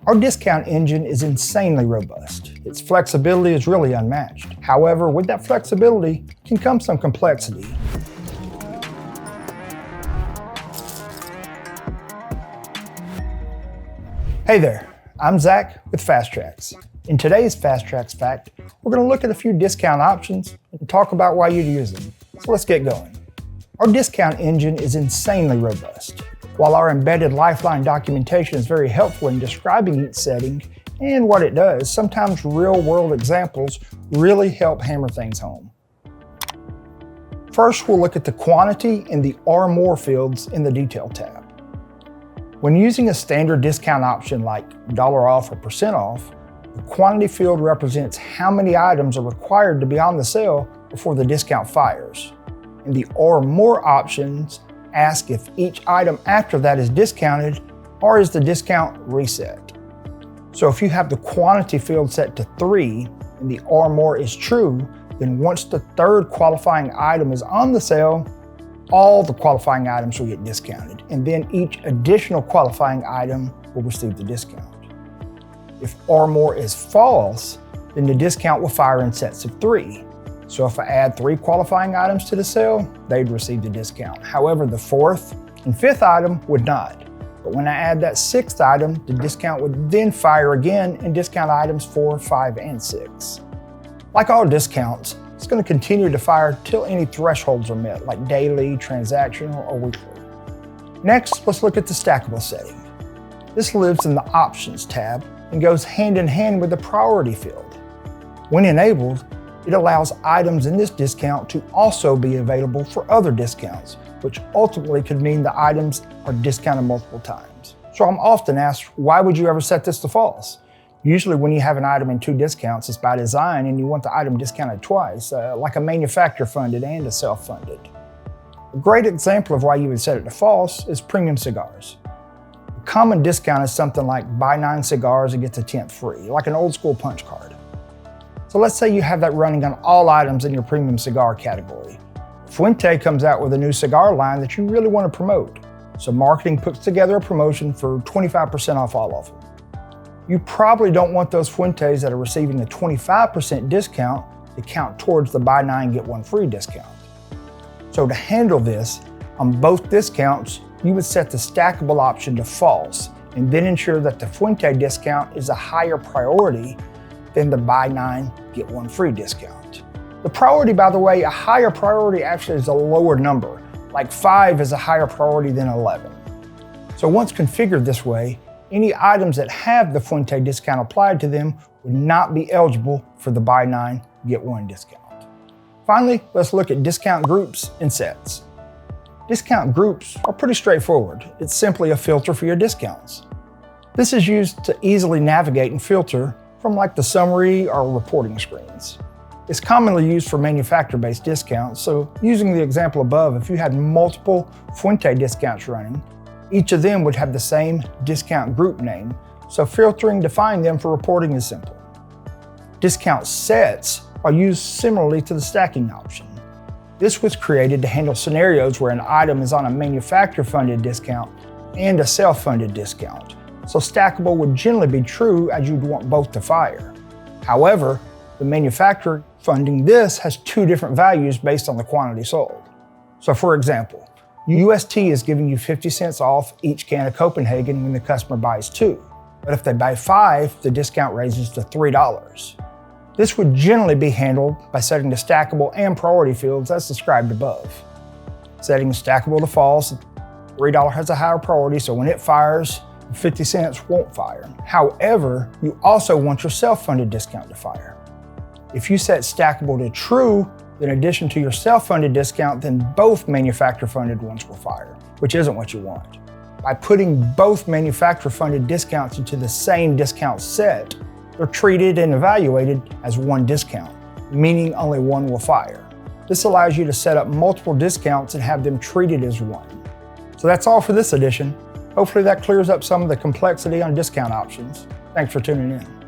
Our discount engine is insanely robust. Its flexibility is really unmatched. However, with that flexibility can come some complexity. Hey there, I'm Zach with FTx. In today's FTx Fact, we're going to look at a few discount options and talk about why you'd use them. So let's get going. Our discount engine is insanely robust. While our embedded Lifeline documentation is very helpful in describing each setting and what it does, sometimes real-world examples really help hammer things home. First, we'll look at the quantity and the or more fields in the Detail tab. When using a standard discount option like $off or % off, the quantity field represents how many items are required to be on the sale before the discount fires. And the or more options ask if each item after that is discounted or is the discount reset. So if you have the quantity field set to 3 and the or more is true, then once the third qualifying item is on the sale, all the qualifying items will get discounted, and then each additional qualifying item will receive the discount. If or more is false, then the discount will fire in sets of 3. So if I add 3 qualifying items to the sale, they'd receive the discount. However, the 4th and 5th item would not. But when I add that 6th item, the discount would then fire again and discount items 4, 5, and 6. Like all discounts, it's going to continue to fire till any thresholds are met, like daily, transactional, or weekly. Next, let's look at the stackable setting. This lives in the Options tab and goes hand in hand with the Priority field. When enabled, it allows items in this discount to also be available for other discounts, which ultimately could mean the items are discounted multiple times. So I'm often asked, why would you ever set this to false? Usually when you have an item in 2 discounts, it's by design and you want the item discounted twice, like a manufacturer-funded and a self-funded. A great example of why you would set it to false is premium cigars. A common discount is something like buy 9 cigars and get the 10th free, like an old school punch card. So let's say you have that running on all items in your premium cigar category. Fuente comes out with a new cigar line that you really want to promote. So marketing puts together a promotion for 25% off all of them. You probably don't want those Fuentes that are receiving a 25% discount to count towards the buy 9 get 1 free discount. So to handle this, on both discounts, you would set the stackable option to false and then ensure that the Fuente discount is a higher priority than the buy 9 get 1 free discount. The priority, by the way, a higher priority actually is a lower number, like 5 is a higher priority than 11. So once configured this way, any items that have the Fuente discount applied to them would not be eligible for the buy 9 get 1 discount. Finally, let's look at discount groups and sets. Discount groups are pretty straightforward. It's simply a filter for your discounts. This is used to easily navigate and filter from like the summary or reporting screens. It's commonly used for manufacturer-based discounts, so using the example above, if you had multiple Fuente discounts running, each of them would have the same discount group name, so filtering to find them for reporting is simple. Discount sets are used similarly to the stacking option. This was created to handle scenarios where an item is on a manufacturer-funded discount and a self-funded discount. So stackable would generally be true as you'd want both to fire. However, the manufacturer funding this has 2 different values based on the quantity sold. So for example, UST is giving you 50 cents off each can of Copenhagen when the customer buys 2. But if they buy 5, the discount raises to $3. This would generally be handled by setting the stackable and priority fields as described above. Setting stackable to false, $3 has a higher priority, so when it fires, 50 cents won't fire. However, you also want your self-funded discount to fire. If you set stackable to true, in addition to your self-funded discount, then both manufacturer-funded ones will fire, which isn't what you want. By putting both manufacturer-funded discounts into the same discount set, they're treated and evaluated as one discount, meaning only one will fire. This allows you to set up multiple discounts and have them treated as one. So that's all for this edition. Hopefully that clears up some of the complexity on discount options. Thanks for tuning in.